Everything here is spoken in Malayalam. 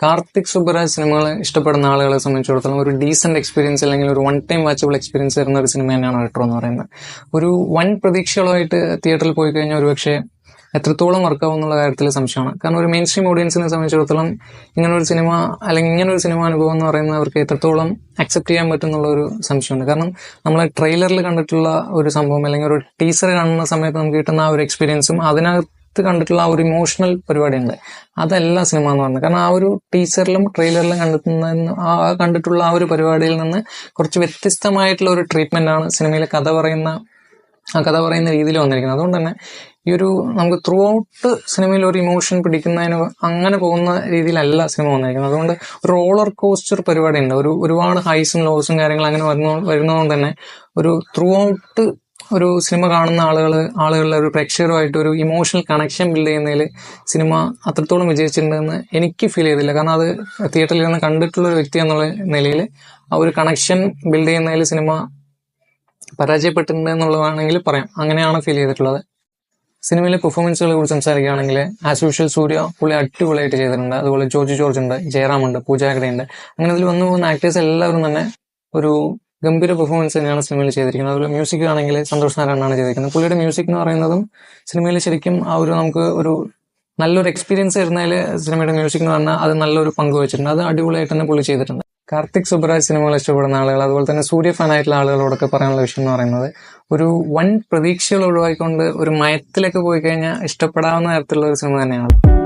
കാർത്തിക് സുബ്ബരാജ് സിനിമകൾ ഇഷ്ടപ്പെടുന്ന ആളുകളെ സംബന്ധിച്ചിടത്തോളം ഒരു ഡീസന്റ് എക്സ്പീരിയൻസ് അല്ലെങ്കിൽ ഒരു വൺ ടൈം വാച്ചബിൾ എക്സ്പീരിയൻസ് തരുന്ന ഒരു സിനിമ തന്നെയാണ് റെട്രോ എന്ന് പറയുന്നത്. ഒരു വൻ പ്രതീക്ഷകളുമായിട്ട് തിയേറ്ററിൽ പോയി കഴിഞ്ഞാൽ ഒരുപക്ഷെ എത്രത്തോളം വർക്കാവും എന്നുള്ള കാര്യത്തിൽ സംശയമാണ്. കാരണം ഒരു മെയിൻ സ്ട്രീം ഓഡിയൻസിനെ സംബന്ധിച്ചിടത്തോളം ഇങ്ങനൊരു സിനിമ അല്ലെങ്കിൽ ഇങ്ങനൊരു സിനിമ അനുഭവം എന്ന് പറയുന്നത് അവർക്ക് എത്രത്തോളം അക്സെപ്റ്റ് ചെയ്യാൻ പറ്റും എന്നുള്ള ഒരു സംശയമുണ്ട്. കാരണം നമ്മൾ ട്രെയിലറിൽ കണ്ടിട്ടുള്ള ഒരു സംഭവം അല്ലെങ്കിൽ ഒരു ടീസർ കാണുന്ന സമയത്ത് നമുക്ക് കിട്ടുന്ന ആ ഒരു എക്സ്പീരിയൻസും അതിനകത്ത് കണ്ടിട്ടുള്ള ആ ഒരു ഇമോഷണൽ പരിപാടിയുണ്ട്, അതല്ല സിനിമ എന്ന് പറയുന്നത്. കാരണം ആ ഒരു ടീസറിലും ട്രെയിലറിലും കണ്ടിട്ടുള്ള ആ ഒരു പരിപാടിയിൽ നിന്ന് കുറച്ച് വ്യത്യസ്തമായിട്ടുള്ള ഒരു ട്രീറ്റ്മെന്റ് ആണ് സിനിമയിലെ കഥ പറയുന്ന രീതിയിൽ വന്നിരിക്കുന്നത്. അതുകൊണ്ട് തന്നെ ഈ ഒരു നമുക്ക് ത്രൂ ഔട്ട് സിനിമയിൽ ഒരു ഇമോഷൻ പിടിക്കുന്നതിന് അങ്ങനെ പോകുന്ന രീതിയിലല്ല സിനിമ വന്നിരിക്കുന്നത്. അതുകൊണ്ട് ഒരു റോളർ കോസ്റ്റർ പരിപാടി ഉണ്ട്, ഒരുപാട് ഹൈസും ലോസും കാര്യങ്ങളും അങ്ങനെ വരുന്നതുകൊണ്ട് തന്നെ ഒരു ത്രൂ ഔട്ട് ഒരു സിനിമ കാണുന്ന ആളുകളുടെ ഒരു പ്രേക്ഷകരുമായിട്ട് ഒരു ഇമോഷണൽ കണക്ഷൻ ബിൽഡ് ചെയ്യുന്നതിൽ സിനിമ അത്രത്തോളം വിജയിച്ചിട്ടുണ്ടെന്ന് എനിക്ക് ഫീൽ ചെയ്തില്ല. കാരണം അത് തിയേറ്ററിൽ നിന്ന് കണ്ടിട്ടുള്ള ഒരു വ്യക്തി എന്നുള്ള നിലയിൽ ആ ഒരു കണക്ഷൻ ബിൽഡ് ചെയ്യുന്നതിൽ സിനിമ പരാജയപ്പെട്ടിട്ടുണ്ട് എന്നുള്ളതാണെങ്കിൽ പറയാം. അങ്ങനെയാണ് ഫീൽ ചെയ്തിട്ടുള്ളത്. സിനിമയിലെ പെർഫോമൻസുകളെ കുറിച്ച് സംസാരിക്കുകയാണെങ്കിൽ ആസ് യൂഷ്വൽ സൂര്യ പുള്ളി അടിപൊളിയായിട്ട് ചെയ്തിട്ടുണ്ട്. അതുപോലെ ജോജി ജോർജ് ഉണ്ട്, ജയറാം ഉണ്ട്, പൂജ ഹെഗ്ഡെ ഉണ്ട്. അങ്ങനെ ഇതിൽ വന്നു പോകുന്ന ആക്ടേഴ്സ് എല്ലാവരും തന്നെ ഒരു ഗംഭീര പെർഫോമൻസ് തന്നെയാണ് സിനിമയിൽ ചെയ്തിരിക്കുന്നത്. അതുപോലെ മ്യൂസിക് ആണെങ്കിൽ സന്തോഷ് നാരായണനാണ് ചെയ്തിരിക്കുന്നത്. പുള്ളിയുടെ മ്യൂസിക് എന്ന് പറയുന്നതും സിനിമയിൽ ശരിക്കും ആ ഒരു നമുക്ക് ഒരു നല്ലൊരു എക്സ്പീരിയൻസ് തരുന്നതിൽ സിനിമയുടെ മ്യൂസിക് എന്ന് പറഞ്ഞാൽ അത് നല്ലൊരു പങ്ക് വെച്ചിട്ടുണ്ട്. അത് അടിപൊളിയായിട്ട് തന്നെ പുള്ളി ചെയ്തിട്ടുണ്ട്. കാർത്തിക് സുബ്ബരാജ് സിനിമകൾ ഇഷ്ടപ്പെടുന്ന ആളുകൾ, അതുപോലെ തന്നെ സൂര്യ ഫാനായിട്ടുള്ള ആളുകളോടൊക്കെ പറയാനുള്ള വിഷയം എന്ന് പറയുന്നത് ഒരു വൻ പ്രതീക്ഷകൾ ഒഴിവാക്കിക്കൊണ്ട് ഒരു മയത്തിലൊക്കെ പോയി കഴിഞ്ഞാൽ ഇഷ്ടപ്പെടാവുന്ന തരത്തിലുള്ള ഒരു സിനിമ തന്നെയാണ്.